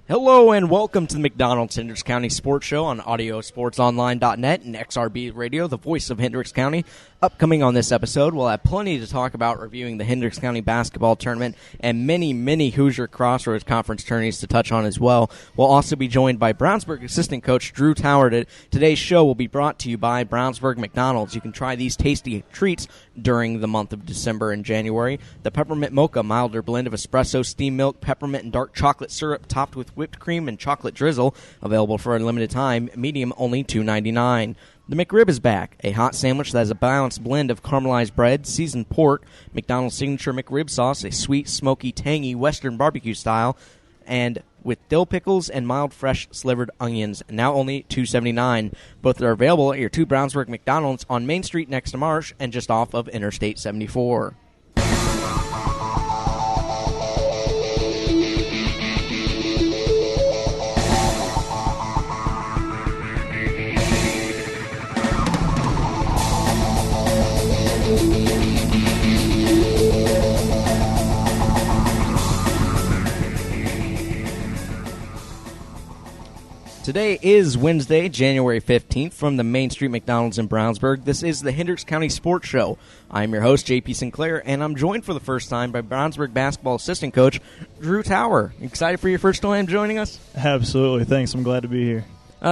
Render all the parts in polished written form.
Hello and welcome to the McDonald's Hendricks County Sports Show on AudioSportsOnline.net and XRB Radio, the voice of Hendricks County. Upcoming on this episode, we'll have plenty to talk about reviewing the Hendricks County basketball tournament and many Hoosier Crossroads Conference tourneys to touch on as well. We'll also be joined by Brownsburg assistant coach Drew Tower. Today's show will be brought to you by Brownsburg McDonald's. You can try these tasty treats during the month of December and January. The Peppermint Mocha, milder blend of espresso, steamed milk, peppermint, and dark chocolate syrup topped with whipped cream and chocolate drizzle, available for a limited time, medium only $2.99. The McRib is back, a hot sandwich that has a balanced blend of caramelized bread, seasoned pork, McDonald's signature McRib sauce, a sweet, smoky, tangy Western barbecue style, and with dill pickles and mild fresh slivered onions, now only $2.79. Both are available at your two Brownsburg McDonald's on Main Street next to Marsh and just off of Interstate 74. Today is Wednesday, January 15th, from the Main Street McDonald's in Brownsburg. This is the Hendricks County Sports Show. I'm your host, JP Sinclair, and I'm joined for the first time by Brownsburg basketball assistant coach Drew Tower. Excited for your first time joining us? Absolutely. Thanks. I'm glad to be here.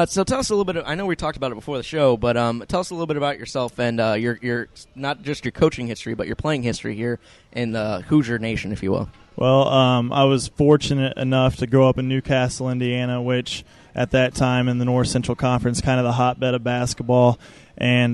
So tell us a little bit. I know we talked about it before the show, but tell us a little bit about yourself and your not just your coaching history, but your playing history here in the Hoosier Nation, if you will. Well, I was fortunate enough to grow up in Newcastle, Indiana, which at that time in the North Central Conference, kind of the hotbed of basketball, and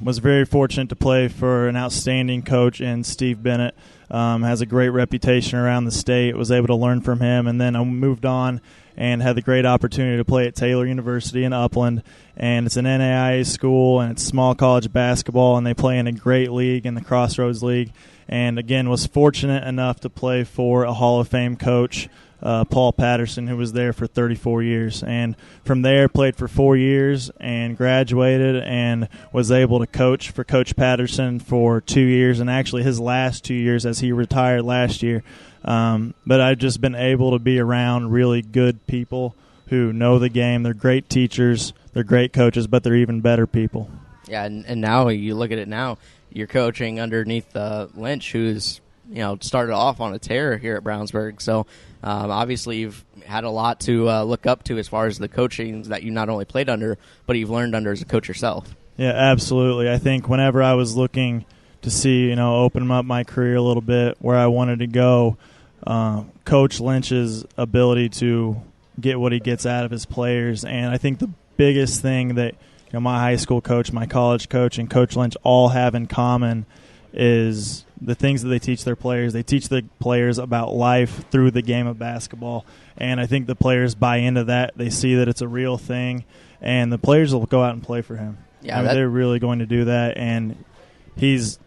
was very fortunate to play for an outstanding coach in Steve Bennett. Has a great reputation around the state, was able to learn from him, and then I moved on and had the great opportunity to play at Taylor University in Upland. And it's an NAIA school, and it's small college basketball, and they play in a great league, in the Crossroads League. And, again, was fortunate enough to play for a Hall of Fame coach, Paul Patterson, who was there for 34 years. And from there, played for 4 years and graduated and was able to coach for Coach Patterson for 2 years, and actually his last 2 years as he retired last year. But I've just been able to be around really good people who know the game. They're great teachers, they're great coaches, but they're even better people. Yeah, and now you look at it now, you're coaching underneath Lynch, who's started off on a tear here at Brownsburg. So obviously you've had a lot to look up to as far as the coaching that you not only played under, but you've learned under as a coach yourself. Yeah, absolutely. I think whenever I was looking to see, open up my career a little bit, where I wanted to go, Coach Lynch's ability to get what he gets out of his players. And I think the biggest thing that my high school coach, my college coach, and Coach Lynch all have in common is the things that they teach their players. They teach the players about life through the game of basketball, and I think the players buy into that. They see that it's a real thing, and the players will go out and play for him. Yeah, they're really going to do that, and he's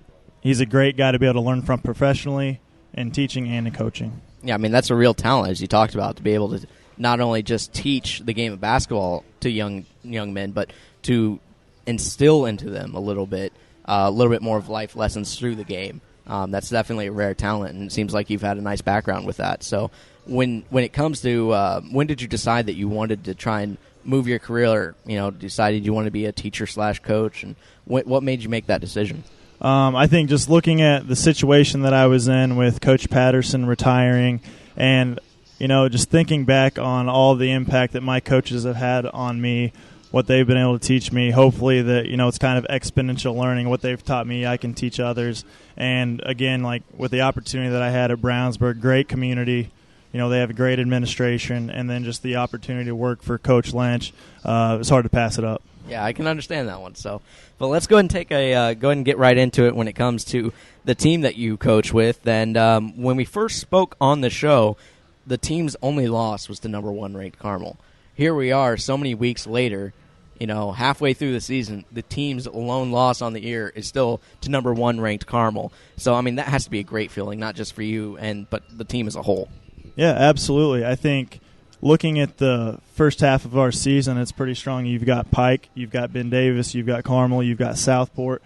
a great guy to be able to learn from professionally in teaching and in coaching. Yeah, I mean, that's a real talent, as you talked about, to be able to not only just teach the game of basketball to young men, but to instill into them a little bit more of life lessons through the game. That's definitely a rare talent, and it seems like you've had a nice background with that. So when it comes to when did you decide that you wanted to try and move your career, decided you want to be a teacher/coach, and what made you make that decision? I think just looking at the situation that I was in with Coach Patterson retiring, and just thinking back on all the impact that my coaches have had on me, what they've been able to teach me, hopefully that, it's kind of exponential learning. What they've taught me, I can teach others. And, again, like with the opportunity that I had at Brownsburg, great community, they have a great administration, and then just the opportunity to work for Coach Lynch, it's hard to pass it up. Yeah, I can understand that one. So, but let's go ahead and get right into it when it comes to the team that you coach with. And when we first spoke on the show, the team's only loss was to number 1 ranked Carmel. Here we are so many weeks later, halfway through the season, the team's lone loss on the year is still to number 1 ranked Carmel. So, I mean, that has to be a great feeling, not just for you, but the team as a whole. Yeah, absolutely. I think looking at the first half of our season, it's pretty strong. You've got Pike, you've got Ben Davis, you've got Carmel, you've got Southport,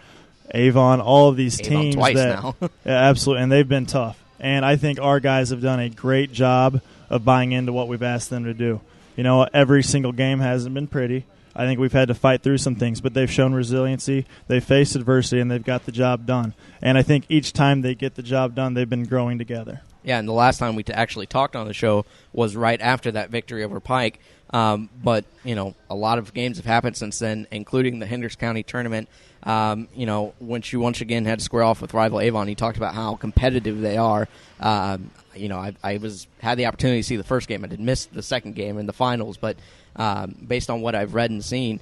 Avon, all of these Avon teams twice that now. Yeah, absolutely, and they've been tough. And I think our guys have done a great job of buying into what we've asked them to do. You know, every single game hasn't been pretty. I think we've had to fight through some things, but they've shown resiliency, they've faced adversity, and they've got the job done. And I think each time they get the job done, they've been growing together. Yeah, and the last time we actually talked on the show was right after that victory over Pike. But, you know, a lot of games have happened since then, including the Hendricks County tournament. You know, once you once again had to square off with rival Avon, he talked about how competitive they are. You know, I had the opportunity to see the first game. I did miss the second game in the finals, but based on what I've read and seen,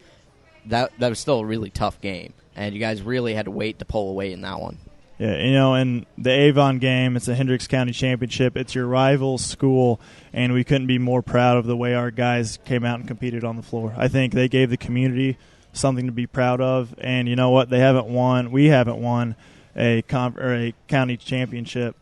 that was still a really tough game. And you guys really had to wait to pull away in that one. Yeah, you know, in the Avon game, it's a Hendricks County championship. It's your rival school, and we couldn't be more proud of the way our guys came out and competed on the floor. I think they gave the community something to be proud of, and you know what? We haven't won a county championship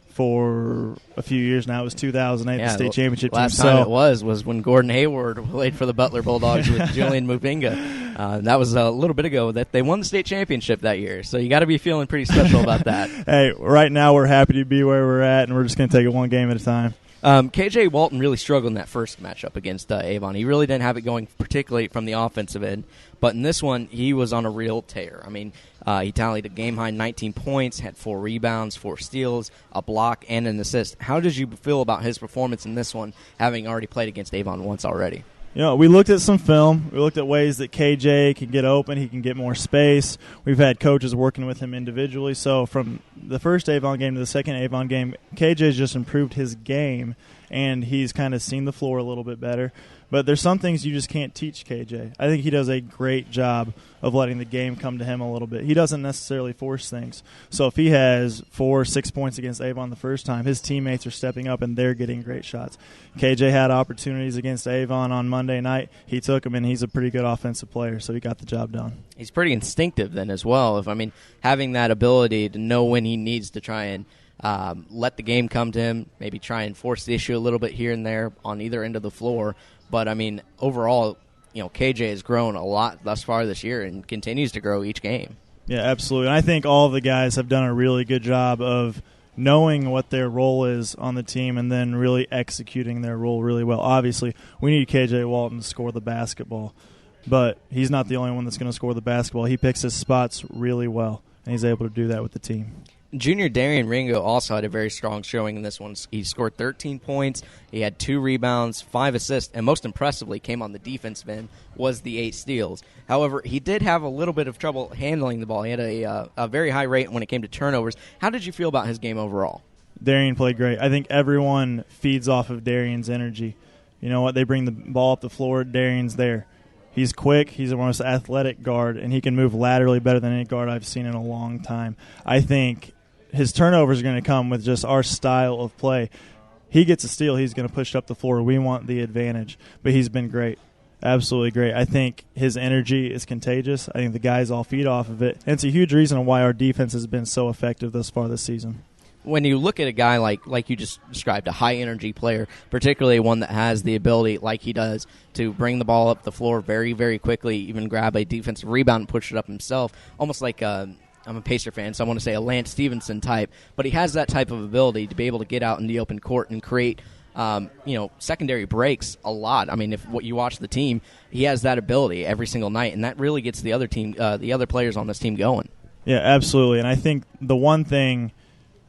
for a few years now. It was 2008, the state championship team. Last time it was when Gordon Hayward played for the Butler Bulldogs with Julian Muvinga. That was a little bit ago that they won the state championship that year. So you got to be feeling pretty special about that. Hey, right now we're happy to be where we're at, and we're just going to take it one game at a time. KJ Walton really struggled in that first matchup against Avon. He really didn't have it going, particularly from the offensive end. But in this one, he was on a real tear. I mean, he tallied a game-high 19 points, had 4 rebounds, 4 steals, a block, and an assist. How did you feel about his performance in this one, having already played against Avon once already? You know, we looked at some film. We looked at ways that KJ can get open. He can get more space. We've had coaches working with him individually. So from the first Avon game to the second Avon game, KJ's just improved his game, and he's kind of seen the floor a little bit better. But there's some things you just can't teach KJ. I think he does a great job of letting the game come to him a little bit. He doesn't necessarily force things. So if he has 4 or 6 points against Avon the first time, his teammates are stepping up and they're getting great shots. KJ had opportunities against Avon on Monday night. He took them, and he's a pretty good offensive player, so he got the job done. He's pretty instinctive then as well. Having that ability to know when he needs to try and let the game come to him, maybe try and force the issue a little bit here and there on either end of the floor. But, overall, you know, KJ has grown a lot thus far this year and continues to grow each game. Yeah, absolutely. And I think all of the guys have done a really good job of knowing what their role is on the team and then really executing their role really well. Obviously, we need KJ Walton to score the basketball, but he's not the only one that's going to score the basketball. He picks his spots really well, and he's able to do that with the team. Junior Darian Ringo also had a very strong showing in this one. He scored 13 points, he had 2 rebounds, 5 assists, and most impressively came on the defensive end was the 8 steals. However, he did have a little bit of trouble handling the ball. He had a very high rate when it came to turnovers. How did you feel about his game overall? Darian played great. I think everyone feeds off of Darian's energy. You know what? They bring the ball up the floor, Darian's there. He's quick, he's the most athletic guard, and he can move laterally better than any guard I've seen in a long time. I think his turnovers are going to come with just our style of play. He gets a steal, he's going to push up the floor. We want the advantage. But he's been great, absolutely great. I think his energy is contagious. I think the guys all feed off of it. And it's a huge reason why our defense has been so effective thus far this season. When you look at a guy like you just described, a high-energy player, particularly one that has the ability, like he does, to bring the ball up the floor very, very quickly, even grab a defensive rebound and push it up himself, almost like I'm a Pacer fan, so I want to say a Lance Stevenson type, but he has that type of ability to be able to get out in the open court and create secondary breaks a lot. I mean, if what you watch the team, he has that ability every single night, and that really gets the other team, the other players on this team going. Yeah, absolutely, and I think the one thing,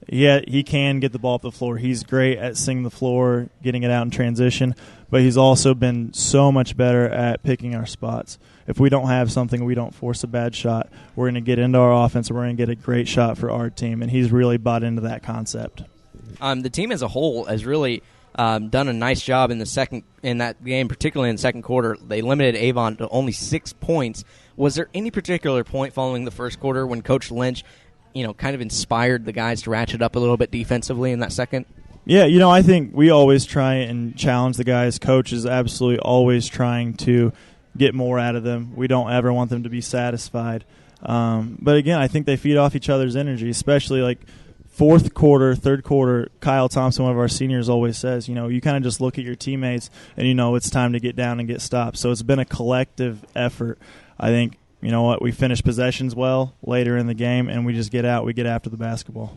he can get the ball up the floor. He's great at seeing the floor, getting it out in transition, but he's also been so much better at picking our spots. If we don't have something, we don't force a bad shot. We're going to get into our offense, and we're going to get a great shot for our team, and he's really bought into that concept. The team as a whole has really done a nice job in that game, particularly in the second quarter. They limited Avon to only 6 points. Was there any particular point following the first quarter when Coach Lynch, kind of inspired the guys to ratchet up a little bit defensively in that second? Yeah, I think we always try and challenge the guys. Coach is absolutely always trying to get more out of them. We don't ever want them to be satisfied. But again, I think they feed off each other's energy, especially like fourth quarter, third quarter. Kyle Thompson, one of our seniors, always says, you kind of just look at your teammates and it's time to get down and get stopped. So it's been a collective effort. I think, we finish possessions well later in the game, and we just get out. We get after the basketball.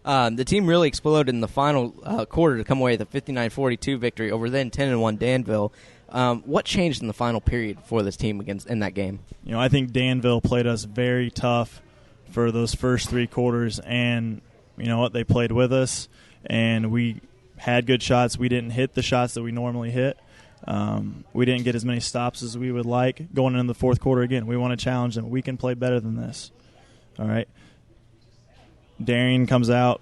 The team really exploded in the final quarter to come away with a 59-42 victory over then 10-1 Danville. What changed in the final period for this team in that game? I think Danville played us very tough for those first 3 quarters, and you know what? They played with us, and we had good shots. We didn't hit the shots that we normally hit. We didn't get as many stops as we would like. Going into the fourth quarter again, we want to challenge them. We can play better than this. All right. Darian comes out,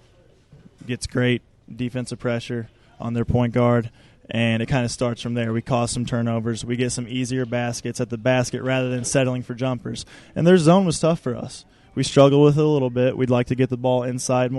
gets great defensive pressure on their point guard, and it kind of starts from there. We cause some turnovers. We get some easier baskets at the basket rather than settling for jumpers. And their zone was tough for us. We struggled with it a little bit. We'd like to get the ball inside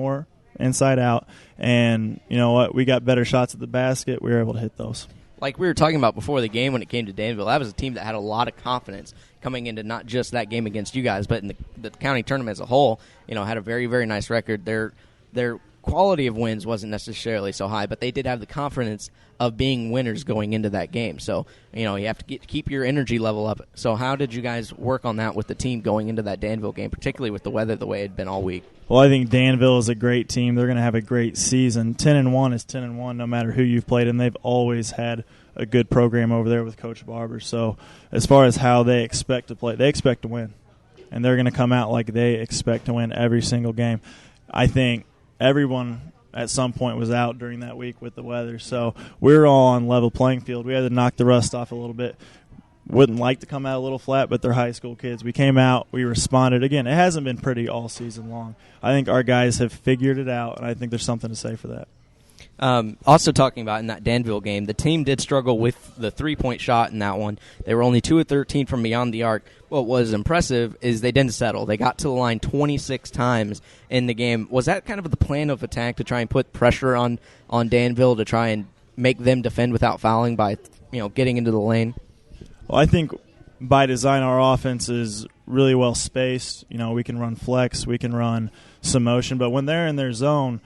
out. And you know what? We got better shots at the basket. We were able to hit those. Like we were talking about before the game when it came to Danville, that was a team that had a lot of confidence coming into not just that game against you guys, but in the county tournament as a whole. Had a very, very nice record. Their quality of wins wasn't necessarily so high, but they did have the confidence of being winners going into that game. So, you have to keep your energy level up. So how did you guys work on that with the team going into that Danville game, particularly with the weather the way it had been all week? Well, I think Danville is a great team. They're going to have a great season. 10-1 is 10-1 no matter who you've played, and they've always had a good program over there with Coach Barber. So as far as how they expect to play, they expect to win, and they're going to come out like they expect to win every single game. I think everyone at some point was out during that week with the weather, so we're all on level playing field. We had to knock the rust off a little bit. Wouldn't like to come out a little flat, but they're high school kids. We came out, we responded. Again, it hasn't been pretty all season long. I think our guys have figured it out, and I think there's something to say for that. Also talking about in that Danville game, the team did struggle with the three-point shot in that one. They were only 2 of 13 from beyond the arc. What was impressive is they didn't settle. They got to the line 26 times in the game. Was that kind of the plan of attack to try and put pressure on Danville to try and make them defend without fouling by getting into the lane? Well, I think by design our offense is really well spaced. We can run flex, we can run some motion, but when they're in their zone,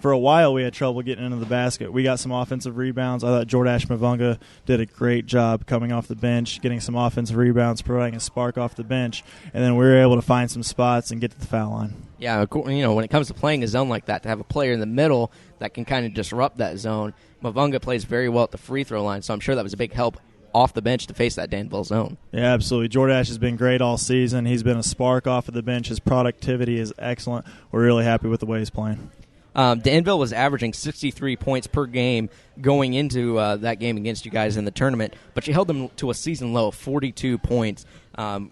for a while we had trouble getting into the basket. We got some offensive rebounds. I thought Jordash Mavunga did a great job coming off the bench, getting some offensive rebounds, providing a spark off the bench, and then we were able to find some spots and get to the foul line. Yeah, when it comes to playing a zone like that, to have a player in the middle that can kind of disrupt that zone, Mavunga plays very well at the free throw line, so I'm sure that was a big help off the bench to face that Danville zone. Yeah, absolutely. Jordash has been great all season. He's been a spark off of the bench. His productivity is excellent. We're really happy with the way he's playing. Danville was averaging 63 points per game going into that game against you guys in the tournament, but you held them to a season low of 42 points.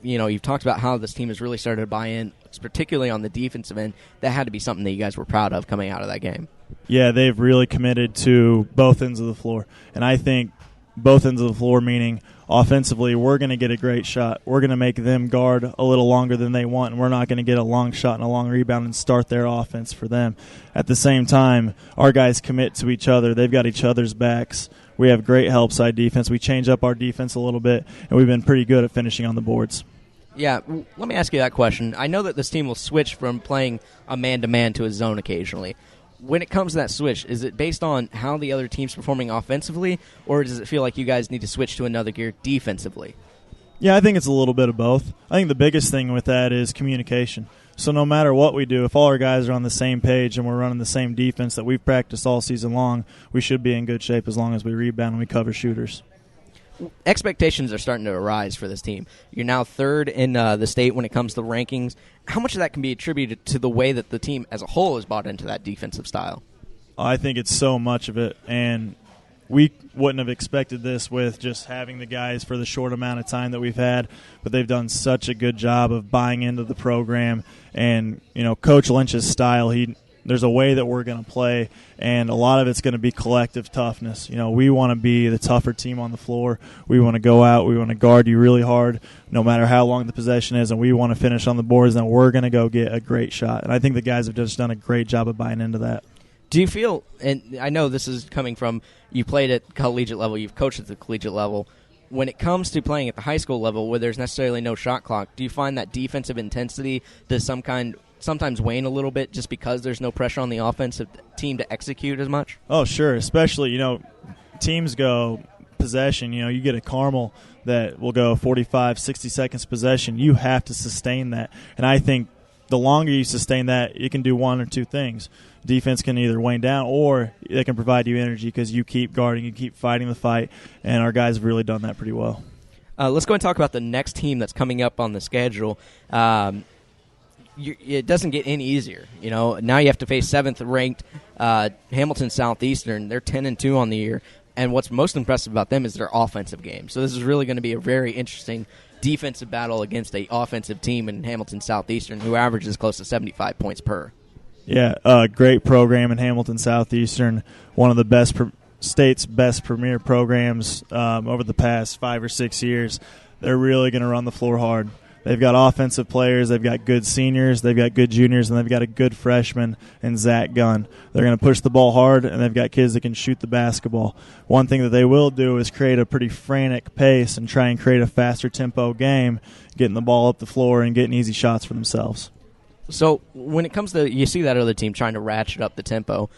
You've talked about how this team has really started to buy in, particularly on the defensive end. That had to be something that you guys were proud of coming out of that game. Yeah, they've really committed to both ends of the floor, and I think both ends of the floor, meaning offensively, we're going to get a great shot. We're going to make them guard a little longer than they want, and we're not going to get a long shot and a long rebound and start their offense for them. At the same time, our guys commit to each other. They've got each other's backs. We have great help side defense. We change up our defense a little bit, and we've been pretty good at finishing on the boards. Yeah, let me ask you that question. I know that this team will switch from playing a man-to-man to a zone occasionally. When it comes to that switch, is it based on how the other team's performing offensively, or does it feel like you guys need to switch to another gear defensively? Yeah, I think it's a little bit of both. I think the biggest thing with that is communication. So no matter what we do, if all our guys are on the same page and we're running the same defense that we've practiced all season long, we should be in good shape as long as we rebound and we cover shooters. Expectations are starting to arise for this team. You're now third in the state when it comes to rankings. How much of that can be attributed to the way that the team as a whole has bought into that defensive style? I think it's so much of it, and we wouldn't have expected this with just having the guys for the short amount of time that we've had, but they've done such a good job of buying into the program. And, Coach Lynch's style, there's a way that we're going to play, and a lot of it's going to be collective toughness. We want to be the tougher team on the floor. We want to go out. We want to guard you really hard no matter how long the possession is, and we want to finish on the boards, and we're going to go get a great shot. And I think the guys have just done a great job of buying into that. Do you feel, and I know this is coming from, you played at collegiate level, you've coached at the collegiate level, when it comes to playing at the high school level where there's necessarily no shot clock, do you find that defensive intensity does sometimes wane a little bit just because there's no pressure on the offensive team to execute as much? Oh, sure. Especially, teams go possession. You get a Carmel that will go 45, 60 seconds possession. You have to sustain that. And I think the longer you sustain that, it can do one or two things. Defense can either wane down, or they can provide you energy because you keep guarding, you keep fighting the fight, and our guys have really done that pretty well. Let's go and talk about the next team that's coming up on the schedule. It doesn't get any easier. Now you have to face 7th-ranked Hamilton Southeastern. They're 10-2 on the year, and what's most impressive about them is their offensive game. So this is really going to be a very interesting defensive battle against an offensive team in Hamilton Southeastern who averages close to 75 points per. Yeah, great program in Hamilton Southeastern, one of the state's best premier programs over the past 5 or 6 years. They're really going to run the floor hard. They've got offensive players, they've got good seniors, they've got good juniors, and they've got a good freshman in Zach Gunn. They're going to push the ball hard, and they've got kids that can shoot the basketball. One thing that they will do is create a pretty frantic pace and try and create a faster tempo game, getting the ball up the floor and getting easy shots for themselves. So when it comes to, you see that other team trying to ratchet up the tempo,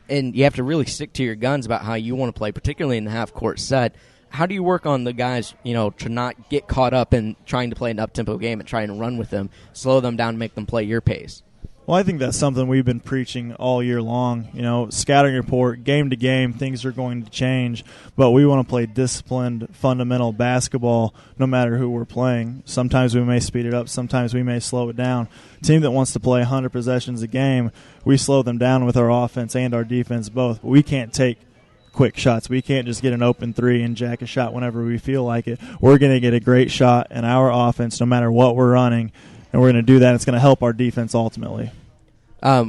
and you have to really stick to your guns about how you want to play, particularly in the half-court set. How do you work on the guys, to not get caught up in trying to play an up-tempo game and trying to run with them, slow them down, and make them play your pace? Well, I think that's something we've been preaching all year long. Scouting report, game to game, things are going to change, but we want to play disciplined, fundamental basketball no matter who we're playing. Sometimes we may speed it up, sometimes we may slow it down. A team that wants to play 100 possessions a game, we slow them down with our offense and our defense both. But we can't take quick shots. We can't just get an open three and jack a shot whenever we feel like it. We're going to get a great shot in our offense no matter what we're running, and we're going to do that. It's going to help our defense ultimately.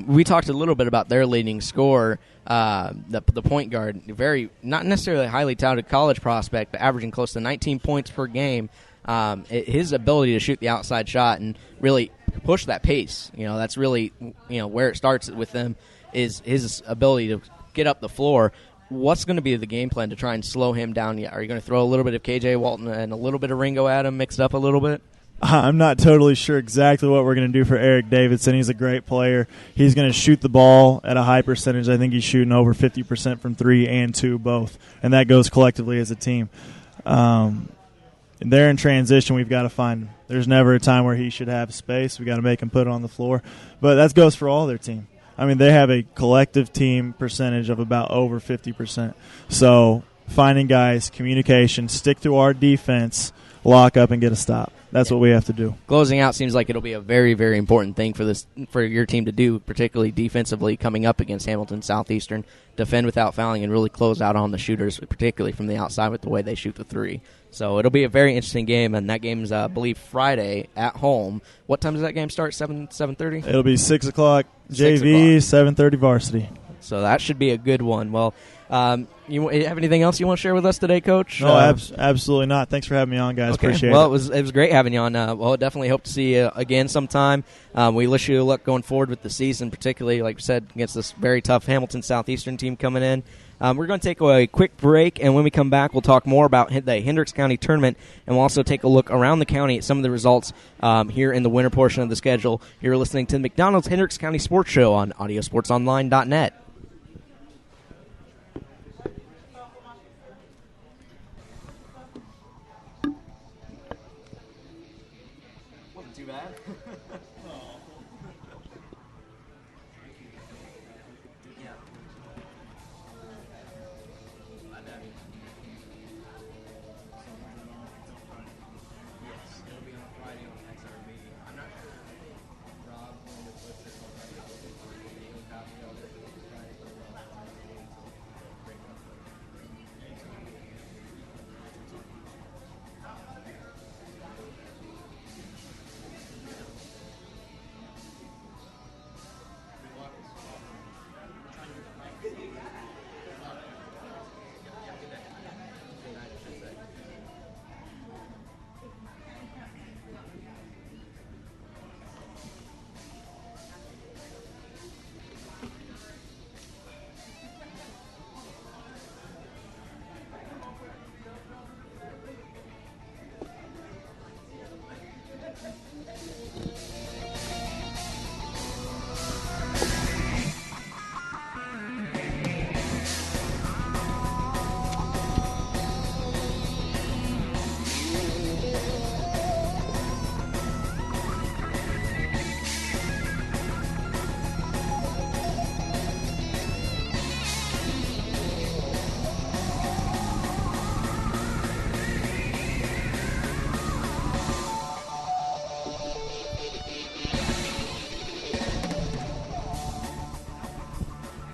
We talked a little bit about their leading scorer, the point guard, very not necessarily a highly touted college prospect, but averaging close to 19 points per game. His ability to shoot the outside shot and really push that pace, that's really where it starts with them, is his ability to get up the floor. What's going to be the game plan to try and slow him down? Are you going to throw a little bit of KJ Walton and a little bit of Ringo at him, mixed up a little bit? I'm not totally sure exactly what we're going to do for Eric Davidson. He's a great player. He's going to shoot the ball at a high percentage. I think he's shooting over 50% from 3 and 2 both, and that goes collectively as a team. They're in transition. We've got to find him. There's never a time where he should have space. We've got to make him put it on the floor. But that goes for all their team. I mean, they have a collective team percentage of about over 50%. So finding guys, communication, stick to our defense, lock up, and get a stop. That's what we have to do. Closing out seems like it'll be a very, very important thing for your team to do, particularly defensively coming up against Hamilton Southeastern. Defend without fouling and really close out on the shooters, particularly from the outside with the way they shoot the three. So it'll be a very interesting game, and that game's, I believe, Friday at home. What time does that game start, 7:30? It'll be 6 o'clock JV, 7:30 varsity. So that should be a good one. Well, you have anything else you want to share with us today, Coach? No, absolutely not. Thanks for having me on, guys. Okay. Appreciate it it was great having you on. Well, definitely hope to see you again sometime. We wish you luck going forward with the season, particularly, like we said, against this very tough Hamilton Southeastern team coming in. We're going to take a quick break, and when we come back, we'll talk more about the Hendricks County Tournament, and we'll also take a look around the county at some of the results here in the winter portion of the schedule. You're listening to the McDonald's Hendricks County Sports Show on audiosportsonline.net. Wasn't too bad.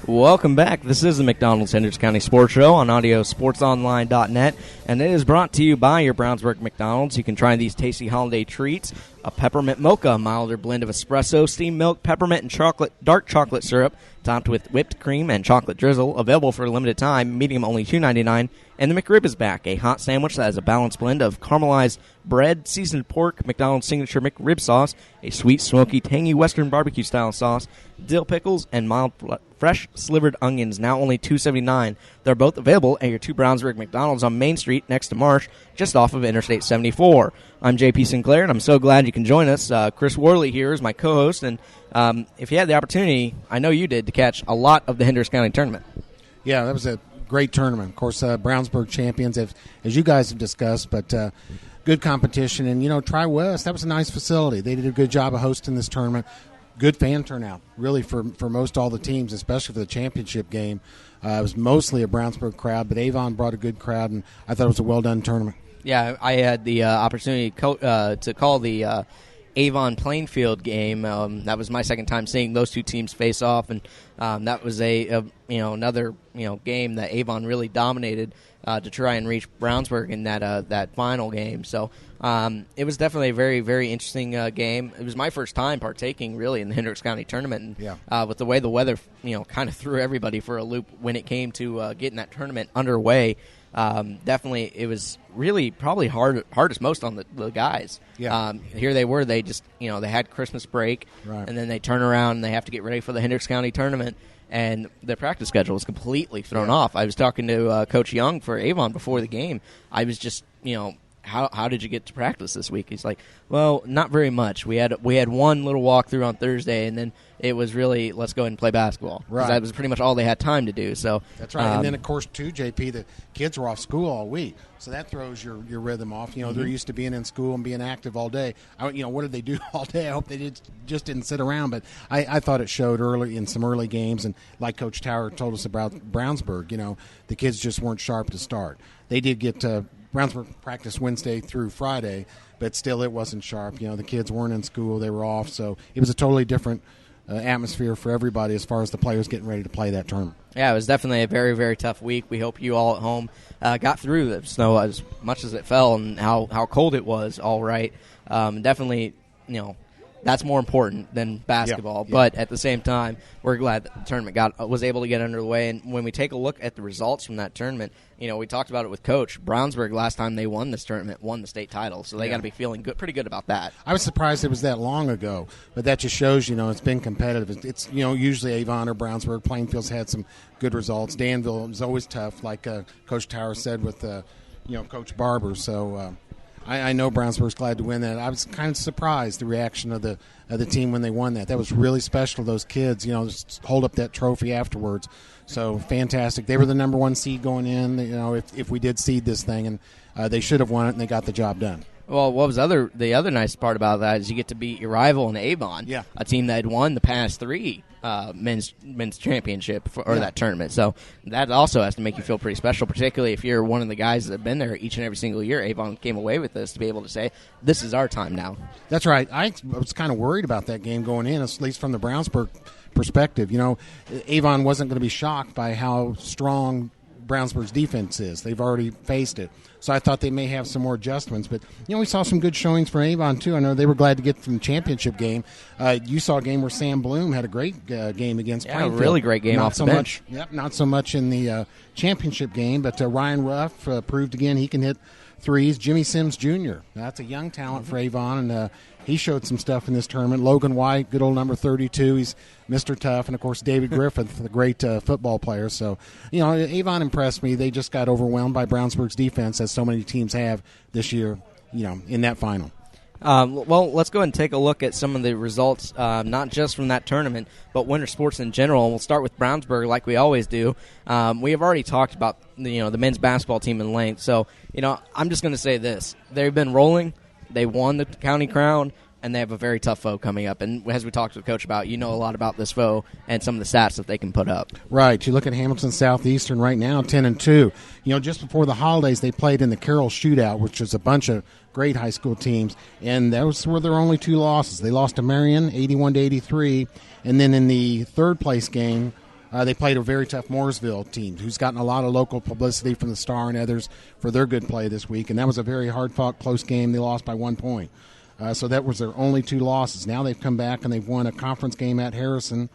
Welcome back. This is the McDonald's Hendricks County Sports Show on AudioSportsOnline.net, and it is brought to you by your Brownsburg McDonald's. You can try these tasty holiday treats: a peppermint mocha, a milder blend of espresso, steamed milk, peppermint, and dark chocolate syrup, topped with whipped cream and chocolate drizzle. Available for a limited time, medium only $2.99. And the McRib is back, a hot sandwich that has a balanced blend of caramelized bread, seasoned pork, McDonald's signature McRib sauce, a sweet, smoky, tangy Western barbecue-style sauce, dill pickles, and mild, fresh slivered onions, now only $2.79. They're both available at your two Brownsburg McDonald's on Main Street next to Marsh, just off of Interstate 74. I'm JP Sinclair, and I'm so glad you can join us. Chris Worley here is my co-host, and if you had the opportunity, I know you did, to catch a lot of the Hendricks County tournament. Yeah, that was a great tournament. Of course, Brownsburg champions, as you guys have discussed, but good competition. And, Tri-West, that was a nice facility. They did a good job of hosting this tournament. Good fan turnout, really, for most all the teams, especially for the championship game. It was mostly a Brownsburg crowd, but Avon brought a good crowd, and I thought it was a well-done tournament. Yeah, I had the opportunity to call the Avon Plainfield game. That was my second time seeing those two teams face off, and that was another game that Avon really dominated to try and reach Brownsburg in that final game. So it was definitely a very, very interesting game. It was my first time partaking really in the Hendricks County tournament, and with the way the weather kind of threw everybody for a loop when it came to getting that tournament underway. Definitely, it was really probably hardest most on the guys. Yeah. Here they were. They just they had Christmas break, right, and then they turn around and they have to get ready for the Hendricks County tournament, and their practice schedule was completely thrown off. I was talking to Coach Young for Avon before the game. I was just how did you get to practice this week? He's like, well, not very much. We had one little walkthrough on Thursday, and then it was really, let's go ahead and play basketball. Right. That was pretty much all they had time to do. So that's right. And then, of course, too, JP, the kids were off school all week, so that throws your rhythm off. They're used to being in school and being active all day. What did they do all day? I hope they just didn't sit around. But I thought it showed early in some early games, and like Coach Tower told us about Brownsburg, the kids just weren't sharp to start. They did get Brownsburg practice Wednesday through Friday, but still it wasn't sharp. The kids weren't in school. They were off, so it was a totally different atmosphere for everybody as far as the players getting ready to play that tournament. Yeah, it was definitely a very, very tough week. We hope you all at home got through the snow as much as it fell and how cold it was, all right. Definitely, that's more important than basketball. Yeah. But at the same time, we're glad that the tournament was able to get underway. And when we take a look at the results from that tournament, we talked about it with Coach. Brownsburg, last time they won this tournament, won the state title. So they got to be feeling pretty good about that. I was surprised it was that long ago, but that just shows, it's been competitive. It's usually Avon or Brownsburg. Plainfield's had some good results. Danville is always tough, like Coach Tower said with, Coach Barber. So I know Brownsburg's glad to win that. I was kind of surprised the reaction of the team when they won that. That was really special. Those kids, just hold up that trophy afterwards. So fantastic. They were the number one seed going in. If we did seed this thing, and they should have won it, and they got the job done. Well, what was the other nice part about that is you get to beat your rival in Avon, a team that had won the past three men's championship that tournament. So that also has to make you feel pretty special, particularly if you're one of the guys that have been there each and every single year. Avon came away with this to be able to say, this is our time now. That's right. I was kind of worried about that game going in, at least from the Brownsburg perspective. Avon wasn't going to be shocked by how strong Brownsburg's defense is. They've already faced it. So I thought they may have some more adjustments. But, we saw some good showings from Avon, too. I know they were glad to get from the championship game. You saw a game where Sam Bloom had a great game against Plainfield. A really great game off the bench. Not so much in the championship game, but Ryan Ruff proved again he can hit threes. Jimmy Sims Jr., that's a young talent for Avon, and he showed some stuff in this tournament. Logan White, good old number 32, he's Mr. Tough, and, of course, David Griffith, the great football player. So, Avon impressed me. They just got overwhelmed by Brownsburg's defense, as so many teams have this year, in that final. Well, let's go ahead and take a look at some of the results, not just from that tournament, but winter sports in general. And we'll start with Brownsburg like we always do. We have already talked about the men's basketball team in length. So, I'm just going to say this. They've been rolling. They won the county crown, and they have a very tough foe coming up. And as we talked with Coach about, a lot about this foe and some of the stats that they can put up. Right. You look at Hamilton Southeastern right now, 10-2. Just before the holidays, they played in the Carroll Shootout, which is a bunch of great high school teams, and those were their only two losses. They lost to Marion, 81-83, and then in the third place game, They played a very tough Mooresville team who's gotten a lot of local publicity from the Star and others for their good play this week, and that was a very hard-fought, close game. They lost by 1 point. So that was their only 2 losses. Now they've come back and they've won a conference game at Harrison,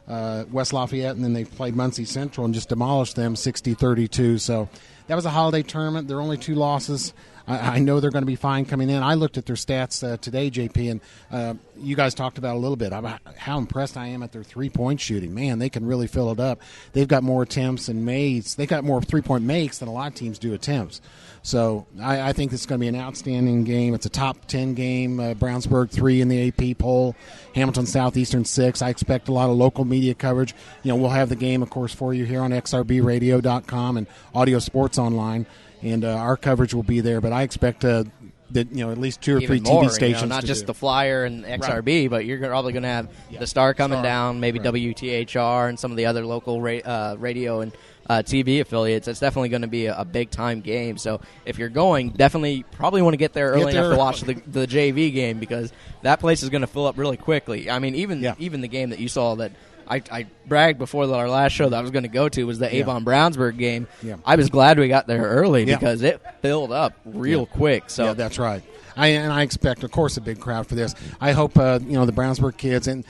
West Lafayette, and then they've played Muncie Central and just demolished them 60-32. So that was a holiday tournament. Their only 2 losses. I know they're going to be fine coming in. I looked at their stats today, JP, and you guys talked about a little bit about how impressed I am at their three-point shooting. Man, they can really fill it up. They've got more attempts and makes. They've got more three-point makes than a lot of teams do attempts. So I think this is going to be an outstanding game. It's a top 10 game. Brownsburg 3 in the AP poll. Hamilton Southeastern 6. I expect a lot of local media coverage. We'll have the game, of course, for you here on xrbradio.com and Audio Sports Online. And our coverage will be there, but I expect that at least 2 or 3 TV stations. Not just the Flyer and XRB, but you're probably going to have the Star coming down, maybe WTHR and some of the other local radio and TV affiliates. It's definitely going to be a big-time game. So if you're going, definitely probably want to get there early enough to watch the JV game, because that place is going to fill up really quickly. I mean, even the game that you saw that I bragged before our last show that I was going to go to was the Avon-Brownsburg game. Yeah. I was glad we got there early because it filled up real quick. So yeah, that's right. I expect, of course, a big crowd for this. I hope the Brownsburg kids, and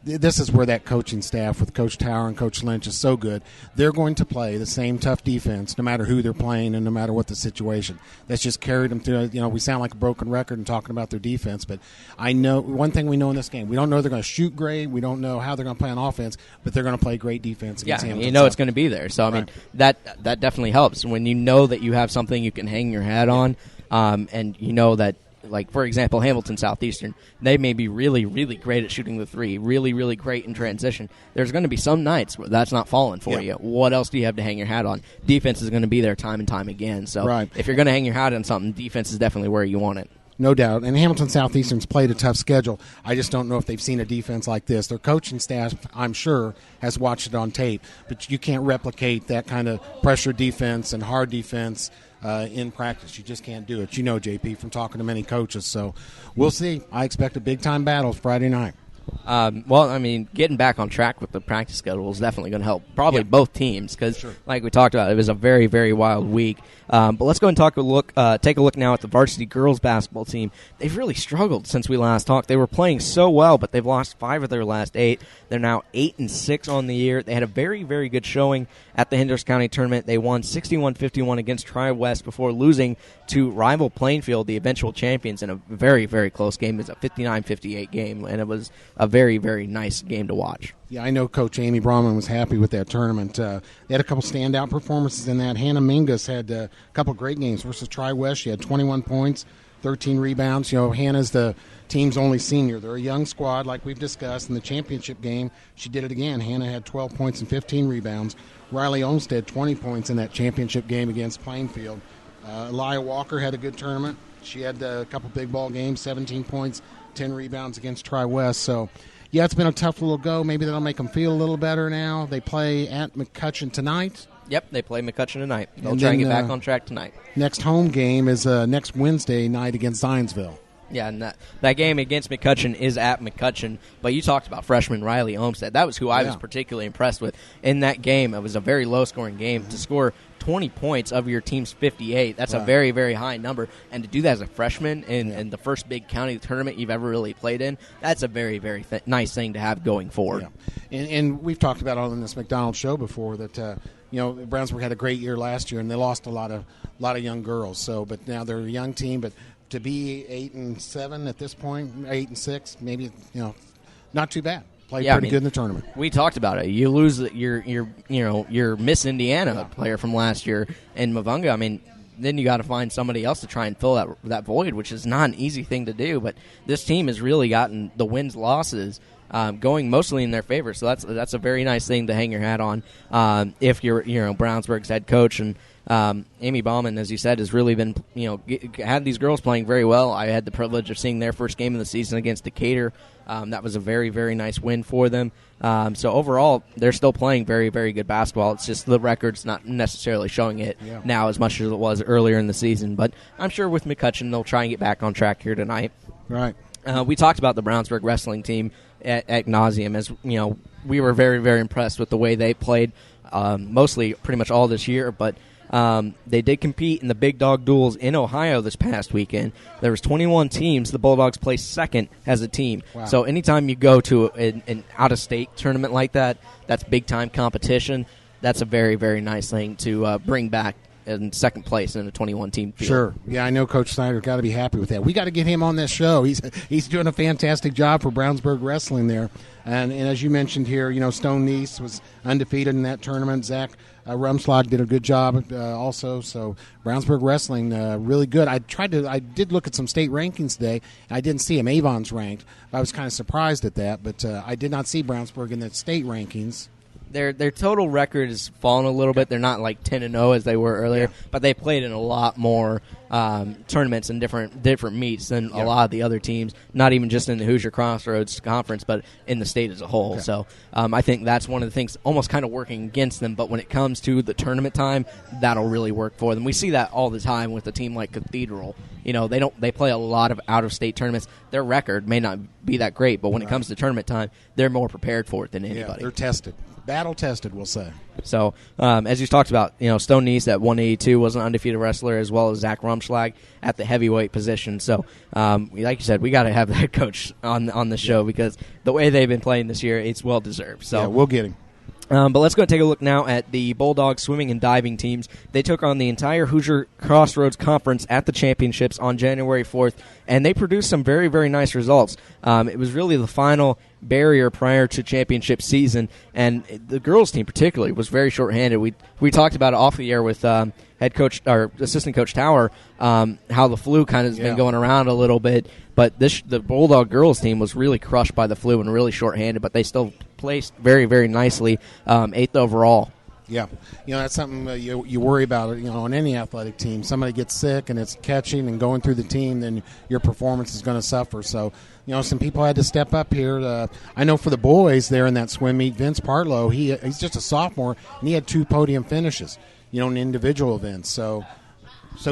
this is where that coaching staff with Coach Tower and Coach Lynch is so good. They're going to play the same tough defense no matter who they're playing and no matter what the situation. That's just carried them through. We sound like a broken record in talking about their defense, but I know one thing we know in this game. We don't know they're going to shoot great. We don't know how they're going to play on offense, but they're going to play great defense against Hamilton. It's going to be there. So, I mean, that definitely helps. When you know that you have something you can hang your hat on, and you know that, like, for example, Hamilton Southeastern, they may be really, really great at shooting the three, really, really great in transition. There's going to be some nights where that's not falling for you. What else do you have to hang your hat on? Defense is going to be there time and time again. So if you're going to hang your hat on something, defense is definitely where you want it. No doubt. And Hamilton Southeastern's played a tough schedule. I just don't know if they've seen a defense like this. Their coaching staff, I'm sure, has watched it on tape. But you can't replicate that kind of pressure defense and hard defense in practice. You just can't do it. JP, from talking to many coaches. So we'll see. I expect a big-time battle Friday night. Well, I mean, getting back on track with the practice schedule is definitely going to help probably both teams because, like we talked about, it was a very, very wild week. But let's go and take a look now at the varsity girls basketball team. They've really struggled since we last talked. They were playing so well, but they've lost 5 of their last 8. They're now 8-6 on the year. They had a very, very good showing at the Hendricks County tournament. They won 61-51 against Tri-West before losing to rival Plainfield, the eventual champions, in a very, very close game. It was a 59-58 game, and it was a very, very nice game to watch. Yeah, I know Coach Amy Brahman was happy with that tournament. They had a couple standout performances in that. Hannah Mingus had a couple great games versus Tri-West. She had 21 points, 13 rebounds. Hannah's the team's only senior. They're a young squad, like we've discussed. In the championship game, she did it again. Hannah had 12 points and 15 rebounds. Riley Olmstead, 20 points in that championship game against Plainfield. Elia Walker had a good tournament. She had a couple big ball games, 17 points, 10 rebounds against Tri-West. So, yeah, it's been a tough little go. Maybe that'll make them feel a little better now. They play at McCutcheon tonight. Yep, they play McCutcheon tonight. They'll try and get back on track tonight. Next home game is next Wednesday night against Zionsville. Yeah, and that game against McCutcheon is at McCutcheon. But you talked about freshman Riley Olmstead. That was who I was particularly impressed with in that game. It was a very low-scoring game. To score 20 points of your team's 58, that's a very, very high number. And to do that as a freshman in the first big county tournament you've ever really played in, that's a very, very nice thing to have going forward. Yeah. And we've talked about on this McDonald's show before that Brownsburg had a great year last year, and they lost a lot of young girls. So, but now they're a young team, but to be 8-7 at this point, 8-6, maybe not too bad. Played pretty good in the tournament. We talked about it. You lose your Miss Indiana player from last year in Mavunga. I mean, then you got to find somebody else to try and fill that void, which is not an easy thing to do. But this team has really gotten the wins losses going mostly in their favor. So that's a very nice thing to hang your hat on if you're Brownsburg's head coach. And Amy Bauman, as you said, has really been had these girls playing very well. I had the privilege of seeing their first game of the season against Decatur. That was a very, very nice win for them. So overall, they're still playing very, very good basketball. It's just the record's not necessarily showing it now as much as it was earlier in the season. But I'm sure with McCutcheon, they'll try and get back on track here tonight. Right. We talked about the Brownsburg wrestling team at nauseum. As we were very, very impressed with the way they played, mostly pretty much all this year, but they did compete in the big dog duels in Ohio this past weekend. There was 21 teams. The Bulldogs placed second as a team. Wow. So anytime you go to an out-of-state tournament like that, that's big-time competition. That's a very, very nice thing to bring back in second place in a 21-team field. Sure. Yeah, I know Coach Snyder got to be happy with that. We got to get him on this show. He's doing a fantastic job for Brownsburg Wrestling there. And as you mentioned here, Stone Nice was undefeated in that tournament. Zach Rumslag did a good job also. So Brownsburg Wrestling, really good. I did look at some state rankings today. I didn't see him. Avon's ranked. I was kind of surprised at that, but I did not see Brownsburg in the state rankings. Their total record has fallen a little bit. They're not like 10-0 as they were earlier, but they played in a lot more tournaments and different meets than a lot of the other teams. Not even just in the Hoosier Crossroads Conference, but in the state as a whole. Okay. So I think that's one of the things almost kind of working against them. But when it comes to the tournament time, that'll really work for them. We see that all the time with a team like Cathedral. They play a lot of out-of-state tournaments. Their record may not be that great, but when it comes to tournament time, they're more prepared for it than anybody. Yeah, they're tested. Battle-tested, we'll say. So, as you talked about, Stone Nice at 182 was an undefeated wrestler, as well as Zach Rumschlag at the heavyweight position. So, like you said, we got to have that coach on the show because the way they've been playing this year, it's well-deserved. So, yeah, we'll get him. But let's go and take a look now at the Bulldogs swimming and diving teams. They took on the entire Hoosier Crossroads Conference at the championships on January 4th, and they produced some very, very nice results. It was really the final barrier prior to championship season, and the girls team particularly was very shorthanded. We talked about it off the air with head coach or assistant coach Tower, how the flu kind of has been going around a little bit, but the Bulldog girls team was really crushed by the flu and really shorthanded, but they still placed very, very nicely, 8th overall. Yeah, that's something you worry about. On any athletic team, somebody gets sick and it's catching and going through the team, then your performance is going to suffer. So, some people had to step up here. I know for the boys there in that swim meet, Vince Partlow, he's just a sophomore and he had 2 podium finishes, in individual events. So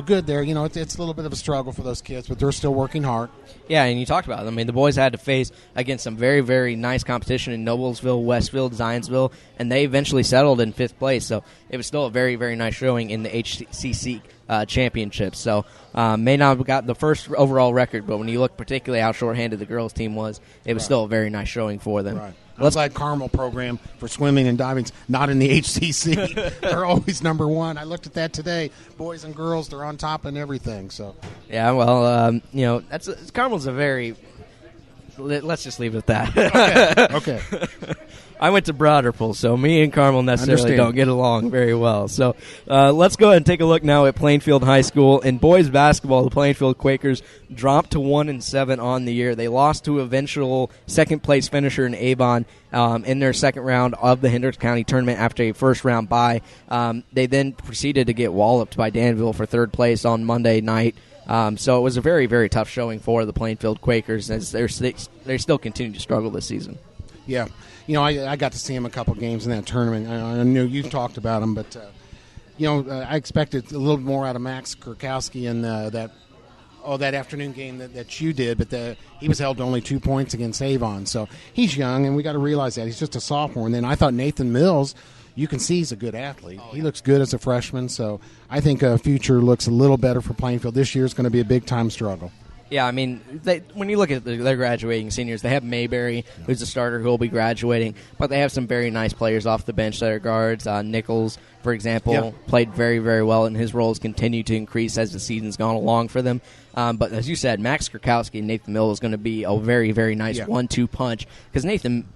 good there. It's a little bit of a struggle for those kids, but they're still working hard. Yeah, and you talked about it. I mean, the boys had to face against some very, very nice competition in Noblesville, Westfield, Zionsville, and they eventually settled in 5th place. So it was still a very, very nice showing in the HCC championships. So may not have got the first overall record, but when you look particularly how shorthanded the girls team was, it was still a very nice showing for them. Right. Let's like Carmel program for swimming and diving's not in the HCC. They're always number 1. I looked at that today. Boys and girls, they're on top and everything. So yeah, well, Carmel's a very. Let's just leave it at that. Okay. I went to Broderpool, so me and Carmel necessarily don't get along very well. So let's go ahead and take a look now at Plainfield High School. In boys basketball, the Plainfield Quakers dropped to 1-7 on the year. They lost to eventual second-place finisher in Avon in their second round of the Hendricks County tournament after a first-round bye. They then proceeded to get walloped by Danville for third place on Monday night. So it was a very, very tough showing for the Plainfield Quakers as they still continue to struggle this season. Yeah. I got to see him a couple games in that tournament. I know you've talked about him, but, I expected a little more out of Max Kurkowski in that afternoon game that you did, but he was held to only 2 points against Avon. So he's young, and we got to realize that. He's just a sophomore. And then I thought Nathan Mills, you can see he's a good athlete. He looks good as a freshman, so I think future looks a little better for Plainfield. This year is going to be a big-time struggle. Yeah, I mean, when you look at their graduating seniors, they have Mayberry, who's a starter who will be graduating, but they have some very nice players off the bench that are guards. Nichols, for example, played very, very well, and his roles continue to increase as the season's gone along for them. But as you said, Max Kurkowski and Nathan Mills is going to be a very, very nice 1-2 punch because Nathan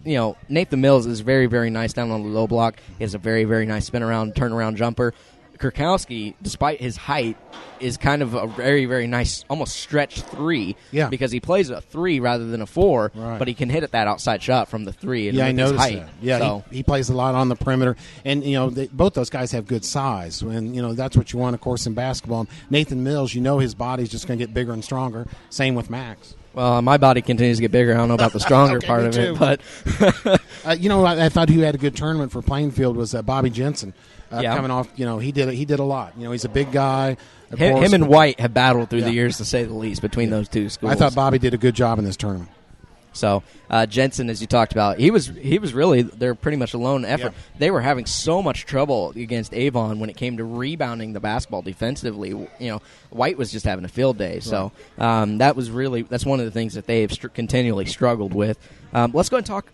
Mills is very, very nice down on the low block. He has a very, very nice spin-around, turnaround jumper. Kurkowski, despite his height, is kind of a very, very nice, almost stretch 3 because he plays a 3 rather than a 4, but he can hit at that outside shot from the 3. And I noticed height. That. Yeah, so. he plays a lot on the perimeter. And, both those guys have good size. And, that's what you want, of course, in basketball. And Nathan Mills, his body's just going to get bigger and stronger. Same with Max. Well, my body continues to get bigger. I don't know about the stronger part of it. But I thought who had a good tournament for Plainfield was Bobby Jensen. Coming off, he did a lot. He's a big guy. Him and White have battled through the years, to say the least, between those two schools. I thought Bobby did a good job in this tournament. So Jensen, as you talked about, he was really they're pretty much a lone effort. Yeah. They were having so much trouble against Avon when it came to rebounding the basketball defensively. White was just having a field day. So that's one of the things that they've continually struggled with. Let's go and talk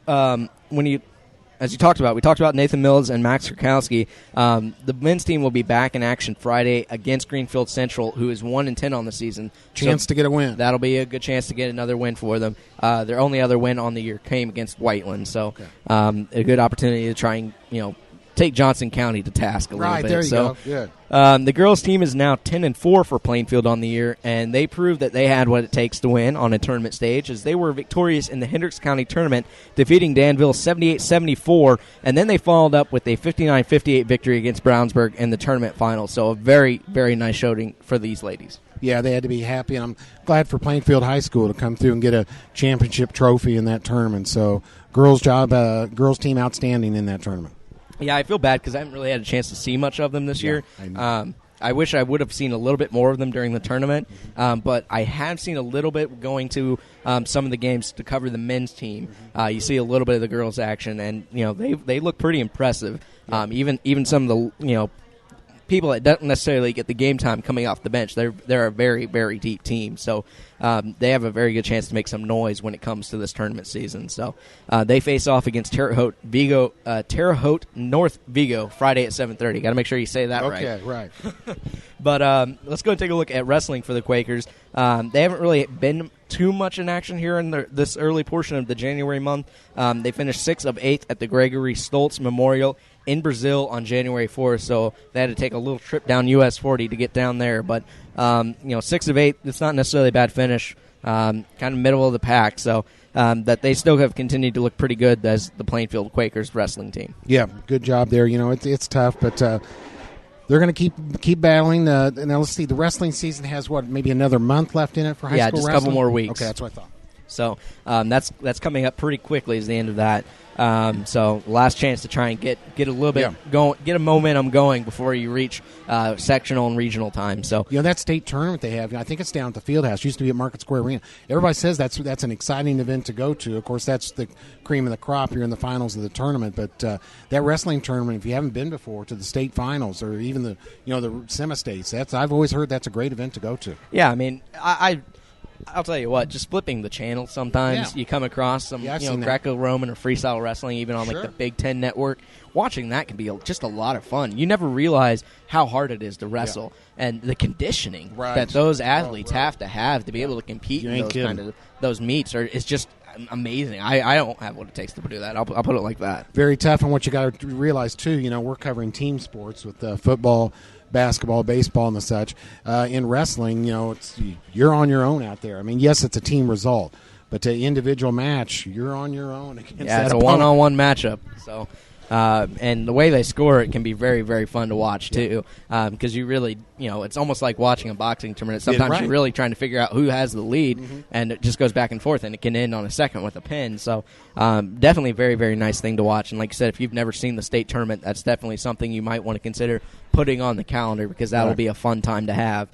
as you talked about, we talked about Nathan Mills and Max Kurkowski. The men's team will be back in action Friday against Greenfield Central, who is 1-10 on the season. Chance to get a win. That'll be a good chance to get another win for them. Their only other win on the year came against Whiteland, so a good opportunity to try and take Johnson County to task a little bit. Right, there you go. Good. The girls' team is now 10-4 for Plainfield on the year, and they proved that they had what it takes to win on a tournament stage, as they were victorious in the Hendricks County tournament, defeating Danville 78-74, and then they followed up with a 59-58 victory against Brownsburg in the tournament final. So a very, very nice showing for these ladies. Yeah, they had to be happy, and I'm glad for Plainfield High School to come through and get a championship trophy in that tournament. So girls' team outstanding in that tournament. Yeah, I feel bad because I haven't really had a chance to see much of them this year. I wish I would have seen a little bit more of them during the tournament, but I have seen a little bit going to some of the games to cover the men's team. You see a little bit of the girls' action, and they look pretty impressive. Even some of the people that don't necessarily get the game time coming off the bench, they're a very, very deep team. So they have a very good chance to make some noise when it comes to this tournament season. So they face off against Terre Haute North Vigo Friday at 7:30. Got to make sure you say that right. Okay, right. But let's go and take a look at wrestling for the Quakers. They haven't really been too much in action here in this early portion of the January month. They finished 6 of 8 at the Gregory Stoltz Memorial in Brazil on January 4th, so they had to take a little trip down US 40 to get down there. But 6 of 8, it's not necessarily a bad finish, kind of middle of the pack. So that they still have continued to look pretty good as the Plainfield Quakers wrestling team. Yeah, good job there. It's tough, but they're going to keep battling. Now let's see, the wrestling season has maybe another month left in it for high school wrestling? Yeah, just a couple more weeks. Okay, that's what I thought. So that's coming up pretty quickly is the end of that. So last chance to try and get a little bit going, get a momentum going before you reach sectional and regional time. So that state tournament they have, I think it's down at the Fieldhouse. Used to be at Market Square Arena. Everybody says that's an exciting event to go to. Of course, that's the cream of the crop. You're in the finals of the tournament, but that wrestling tournament, if you haven't been before to the state finals or even the semi-states, I've always heard that's a great event to go to. Yeah, I mean, I'll tell you what, just flipping the channel sometimes you come across some Greco-Roman or freestyle wrestling even on like the Big Ten network. Watching that can be just a lot of fun. You never realize how hard it is to wrestle and the conditioning that those athletes have to be able to compete in those meets is just amazing. I don't have what it takes to do that. I'll put it like that. Very tough, and what you got to realize too, we're covering team sports with football, basketball, baseball, and the such. In wrestling, you're on your own out there. I mean, yes, it's a team result, but to individual match, you're on your own against that it's a one-on-one matchup. So, and the way they score it can be very, very fun to watch too, because you really, it's almost like watching a boxing tournament. Sometimes you're really trying to figure out who has the lead, and it just goes back and forth, and it can end on a second with a pin. So, definitely a very, very nice thing to watch. And like I said, if you've never seen the state tournament, that's definitely something you might want to consider putting on the calendar because that will be a fun time to have.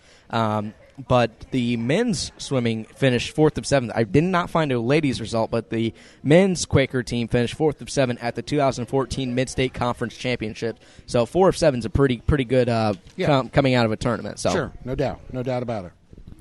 But the men's swimming finished 4th of 7. I did not find a ladies' result, but the men's Quaker team finished 4th of 7 at the 2014 Mid-State Conference Championship. So 4 of 7 is a pretty good coming out of a tournament. So sure, no doubt about it.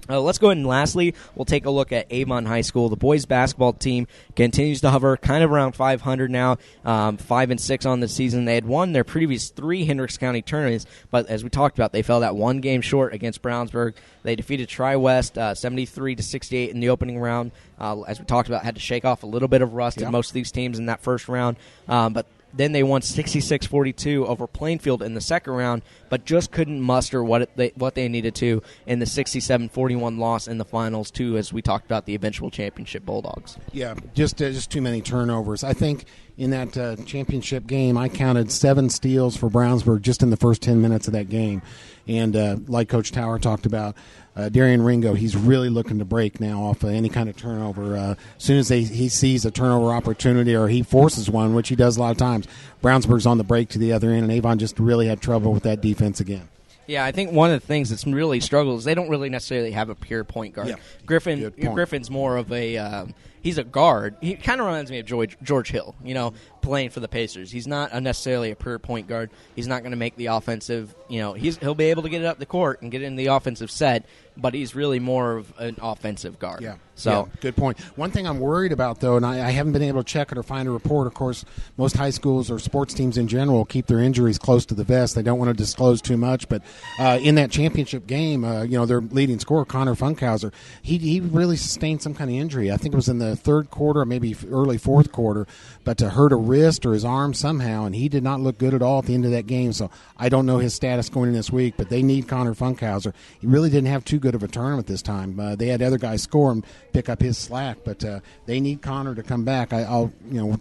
Let's go ahead and lastly, we'll take a look at Avon High School. The boys basketball team continues to hover kind of around 500 now, 5-6 on the season. They had won their previous 3 Hendricks County tournaments, but as we talked about, they fell that one game short against Brownsburg. They defeated Tri-West 73-68 in the opening round. As we talked about, had to shake off a little bit of rust in most of these teams in that first round, but then they won 66-42 over Plainfield in the second round, but just couldn't muster what they needed to in the 67-41 loss in the finals to, as we talked about, the eventual championship Bulldogs. Yeah, just too many turnovers. I think in that championship game, I counted 7 steals for Brownsburg just in the first 10 minutes of that game. And like Coach Tower talked about, Darian Ringo, he's really looking to break now off of any kind of turnover. As soon as he sees a turnover opportunity or he forces one, which he does a lot of times, Brownsburg's on the break to the other end, and Avon just really had trouble with that defense again. Yeah, I think one of the things that's really struggled is they don't really necessarily have a pure point guard. Yeah. Griffin's more of a he's a guard. He kind of reminds me of George Hill, playing for the Pacers. He's not necessarily a pure point guard. He's not going to make the offensive, he'll be able to get it up the court and get in the offensive set, but he's really more of an offensive guard. Yeah. So good point. One thing I'm worried about, though, and I haven't been able to check it or find a report. Of course, most high schools or sports teams in general keep their injuries close to the vest. They don't want to disclose too much. But in that championship game, their leading scorer, Connor Funkhauser, he really sustained some kind of injury. I think it was in the third quarter or maybe early fourth quarter, but to hurt a wrist or his arm somehow, and he did not look good at all at the end of that game. So I don't know his status going in this week, but they need Connor Funkhauser. He really didn't have too good of a tournament this time. They had other guys score and pick up his slack, but they need Connor to come back. I'll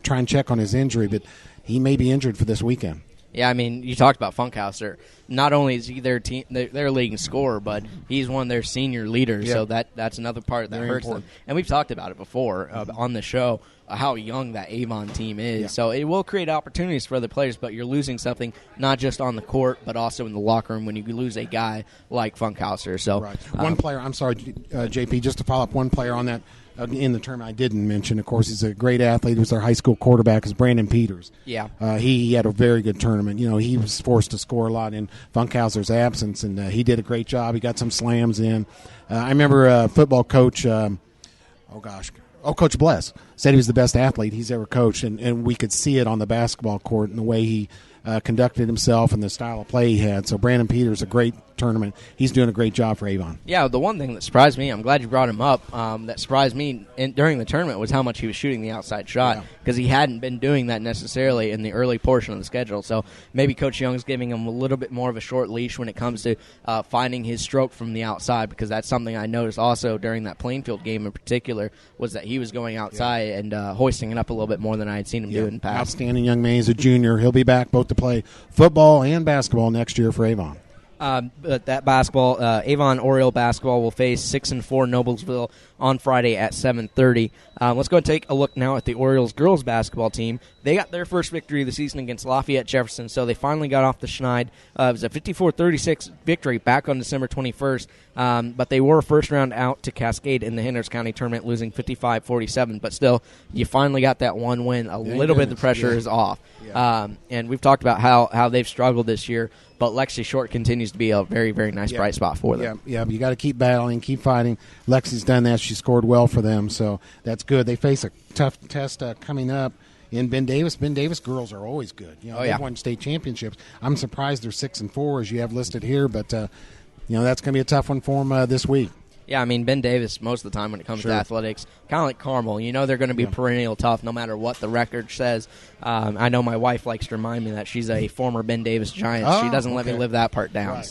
try and check on his injury, but he may be injured for this weekend. Yeah, I mean, you talked about Funkhauser. Not only is he their leading scorer, but he's one of their senior leaders. So that's another part that hurts them. And we've talked about it before on the show, how young that Avon team is. Yeah. So it will create opportunities for other players, but you're losing something not just on the court, but also in the locker room when you lose a guy like Funkhauser. So right. One player, I'm sorry, JP, just to follow up, one player on that. In the tournament I didn't mention, of course, he's a great athlete. He was their high school quarterback, is Brandon Peters. Yeah. He had a very good tournament. He was forced to score a lot in Funkhauser's absence, and he did a great job. He got some slams in. I remember football coach, Coach Bless, said he was the best athlete he's ever coached, and we could see it on the basketball court and the way he conducted himself and the style of play he had. So Brandon Peters, a great tournament. He's doing a great job for Avon. Yeah, the one thing that surprised me, I'm glad you brought him up, that surprised me during the tournament was how much he was shooting the outside shot, because he hadn't been doing that necessarily in the early portion of the schedule. So maybe Coach Young's giving him a little bit more of a short leash when it comes to finding his stroke from the outside, because that's something I noticed also during that Plainfield game in particular, was that he was going outside and hoisting it up a little bit more than I had seen him do in the past. Outstanding young man. He's a junior. He'll be back both to play football and basketball next year for Avon. But that basketball, Avon Oriole basketball will face 6-4 Noblesville on Friday at 7:30. Let's go and take a look now at the Orioles girls basketball team. They got their first victory of the season against Lafayette Jefferson, so they finally got off the schneid. It was a 54-36 victory back on December 21st, but they were first round out to Cascade in the Hendricks County tournament, losing 55-47. But still, you finally got that one win. A little bit of the pressure is off. Yeah. And we've talked about how they've struggled this year, but Lexi Short continues to be a very, very nice bright spot for them. Yeah, you got to keep battling, keep fighting. Lexi's done that. She scored well for them, so that's good. They face a tough test coming up in Ben Davis. Ben Davis girls are always good. They've won state championships. I'm surprised they're 6-4 as you have listed here, but that's going to be a tough one for them this week. Yeah, I mean, Ben Davis, most of the time when it comes to athletics, kind of like Carmel, they're going to be perennial tough no matter what the record says. I know my wife likes to remind me that she's a former Ben Davis Giant. She doesn't let me live that part down.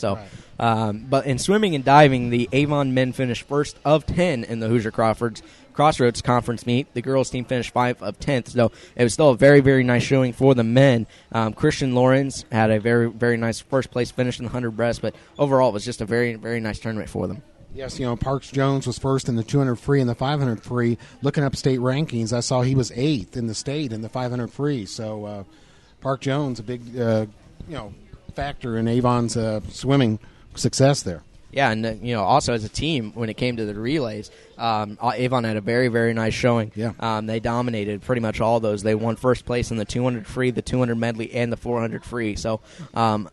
But in swimming and diving, the Avon men finished first of 10 in the Hoosier Crossroads Conference meet. The girls team finished 5 of 10th, so it was still a very, very nice showing for the men. Christian Lawrence had a very, very nice first place finish in the 100 breast, but overall it was just a very, very nice tournament for them. Yes, Parks Jones was first in the 200 free and the 500 free. Looking up state rankings, I saw he was 8th in the state in the 500 free. So Park Jones, a big factor in Avon's swimming success there. Yeah, and also as a team, when it came to the relays, Avon had a very, very nice showing. Yeah. They dominated pretty much all those. They won first place in the 200 free, the 200 medley, and the 400 free. So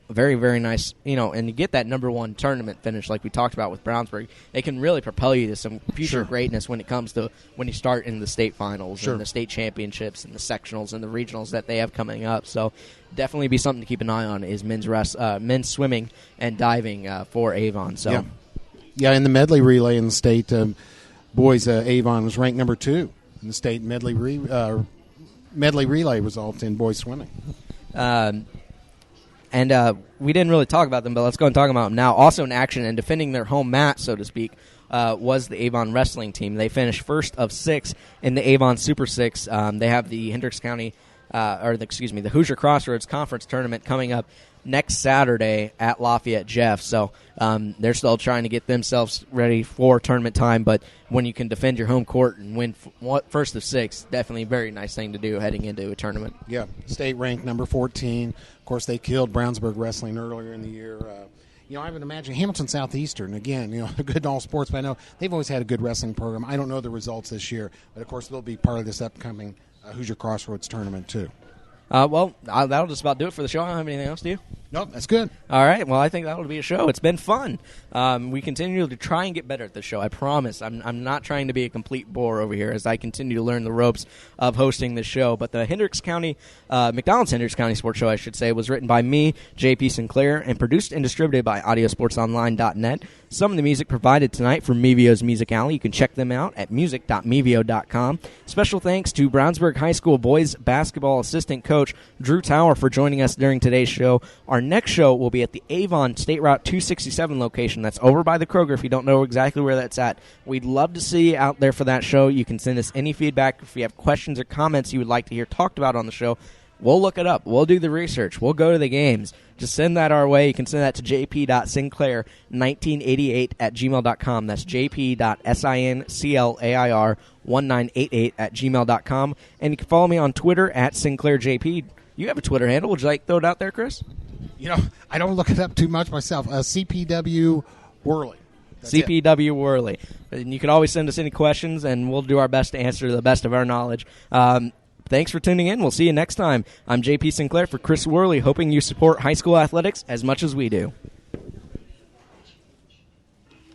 very, very nice. And you get that number one tournament finish like we talked about with Brownsburg. It can really propel you to some future greatness when it comes to when you start in the state finals and the state championships and the sectionals and the regionals that they have coming up. So definitely be something to keep an eye on is men's swimming and diving for Avon. So in the medley relay in the state, boys Avon was ranked number 2 in the state medley relay results in boys swimming. And we didn't really talk about them, but let's go and talk about them now. Also in action and defending their home mat, so to speak, was the Avon wrestling team. They finished first of 6 in the Avon Super 6. They have the Hendricks County the Hoosier Crossroads Conference Tournament coming up next Saturday at Lafayette Jeff. So they're still trying to get themselves ready for tournament time. But when you can defend your home court and win first of 6, definitely a very nice thing to do heading into a tournament. Yeah, state ranked number 14. Of course, they killed Brownsburg Wrestling earlier in the year I would imagine Hamilton Southeastern, again, good in all sports, but I know they've always had a good wrestling program. I don't know the results this year, but of course they'll be part of this upcoming Hoosier Crossroads tournament too. That'll just about do it for the show. I don't have anything else, do you? Nope, that's good. All right. Well, I think that'll be a show. It's been fun. We continue to try and get better at this show. I promise. I'm not trying to be a complete bore over here as I continue to learn the ropes of hosting this show. But the McDonald's Hendricks County Sports Show, I should say, was written by me, JP Sinclair, and produced and distributed by AudioSportsOnline.net. Some of the music provided tonight from Mevio's Music Alley. You can check them out at music.mevio.com. Special thanks to Brownsburg High School boys basketball assistant coach Drew Tower for joining us during today's show. Our next show will be at the Avon State Route 267 location. That's over by the Kroger if you don't know exactly where that's at. We'd love to see you out there for that show. You can send us any feedback. If you have questions or comments you would like to hear talked about on the show, we'll look it up. We'll do the research. We'll go to the games. Just send that our way. You can send that to jp.sinclair1988@gmail.com. That's jp.sinclair1988@gmail.com. And you can follow me on Twitter at SinclairJP. You have a Twitter handle. Would you like to throw it out there, Chris? I don't look it up too much myself. CPW Worley. CPW Worley. And you can always send us any questions, and we'll do our best to answer to the best of our knowledge. Thanks for tuning in. We'll see you next time. I'm JP Sinclair for Chris Worley, hoping you support high school athletics as much as we do.